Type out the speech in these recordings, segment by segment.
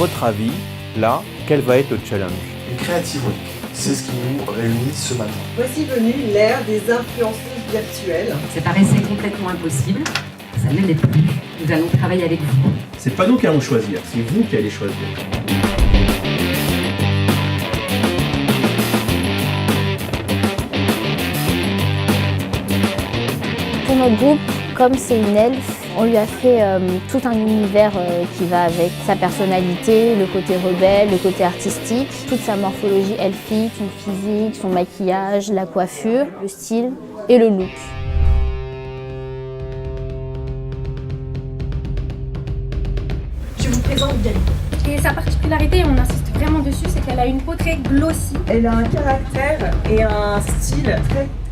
votre avis, là, quel va être le challenge? Une créativité, c'est ce qui nous réunit ce matin. Voici venue l'ère des influenceuses virtuelles. Ça paraissait complètement impossible, ça ne l'est plus. Nous allons travailler avec vous. C'est pas nous qui allons choisir, c'est vous qui allez choisir. Pour notre groupe, comme c'est une elfe, on lui a fait tout un univers qui va avec sa personnalité, le côté rebelle, le côté artistique, toute sa morphologie elfique, son physique, son maquillage, la coiffure, le style et le look. Je vous présente Gaëlle. Et sa particularité, on insiste vraiment dessus, c'est qu'elle a une peau très glossy. Elle a un caractère et un style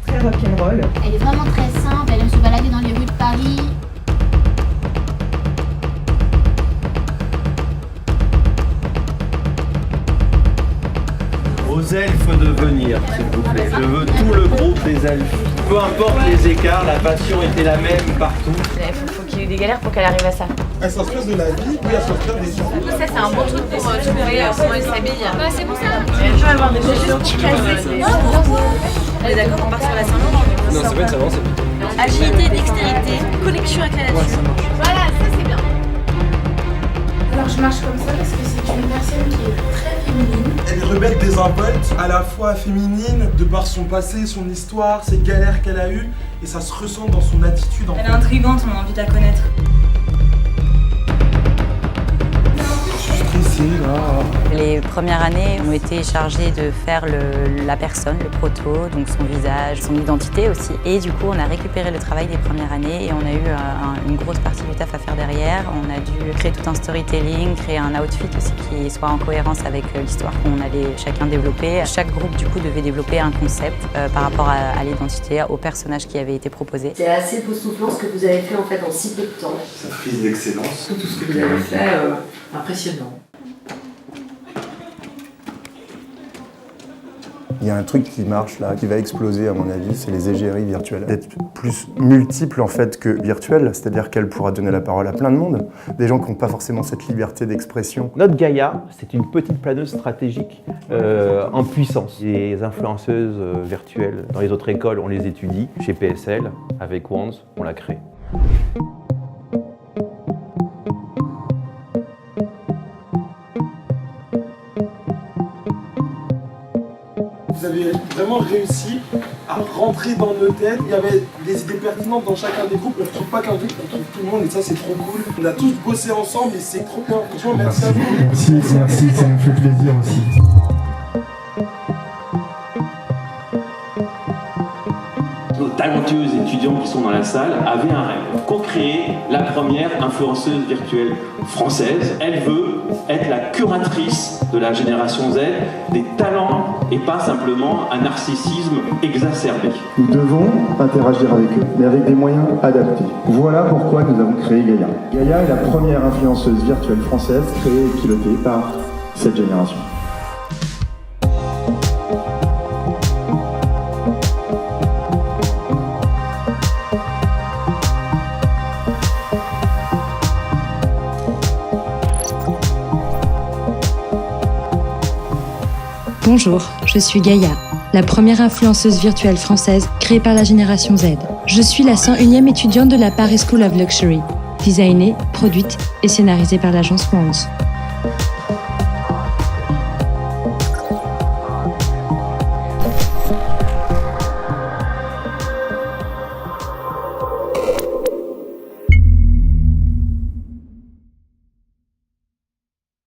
très rock'n'roll. Elle est vraiment très simple, elle aime se balader dans les rues de Paris. Aux elfes de venir, s'il vous plaît. Je veux tout le groupe des elfes. Peu importe les écarts, la passion était la même partout. Il faut qu'il y ait eu des galères pour qu'elle arrive à ça. Elle s'inspire de la vie, puis elle s'inspire des gens. Ça, c'est un bon truc pour trouver comment elle s'habille. C'est pour ça. Je vais avoir des chaussures cassées. Elle est d'accord, on part sur la Saint-Laurent. Non, c'est pas une Saint-Laurent, c'est plutôt. Agilité, dextérité, connexion avec la nature. Voilà, ça c'est bien. Alors je marche comme ça parce que c'est une personne qui est très féminine. Elle est rebelle désinvolte, à la fois féminine, de par son passé, son histoire, ses galères qu'elle a eues, et ça se ressent dans son attitude. Elle est intrigante, on a envie de la connaître. Les premières années ont été chargées de faire la personne, le proto, donc son visage, son identité aussi. Et du coup, on a récupéré le travail des premières années et on a eu une grosse partie du taf à faire derrière. On a dû créer tout un storytelling, créer un outfit aussi qui soit en cohérence avec l'histoire qu'on allait chacun développer. Chaque groupe, du coup, devait développer un concept par rapport à l'identité, au personnage qui avait été proposé. C'est assez époustouflant ce que vous avez fait en fait en si peu de temps. Cette prise d'excellence. Tout ce que vous avez fait, impressionnant. Il y a un truc qui marche là, qui va exploser à mon avis, c'est les égéries virtuelles. D'être plus multiple en fait que virtuelle, c'est-à-dire qu'elle pourra donner la parole à plein de monde, des gens qui n'ont pas forcément cette liberté d'expression. Notre Gaïa, c'est une petite planeuse stratégique en puissance. Les influenceuses virtuelles, dans les autres écoles, on les étudie. Chez PSL, avec Wands, on l'a créé. Vous avez vraiment réussi à rentrer dans nos têtes. Il y avait des idées pertinentes dans chacun des groupes. On ne trouve pas qu'un truc, on trouve tout le monde et ça c'est trop cool. On a tous bossé ensemble et c'est trop bien. Franchement, merci à vous. Merci, ça me fait plaisir aussi. Nos talentueuses étudiantes qui sont dans la salle avaient un rêve, co-créer la première influenceuse virtuelle française. Elle veut être la curatrice de la génération Z, des talents et pas simplement un narcissisme exacerbé. Nous devons interagir avec eux, mais avec des moyens adaptés. Voilà pourquoi nous avons créé Gaïa. Gaïa est la première influenceuse virtuelle française créée et pilotée par cette génération. Bonjour, je suis Gaïa, la première influenceuse virtuelle française créée par la génération Z. Je suis la 101e étudiante de la Paris School of Luxury, designée, produite et scénarisée par l'agence Wands.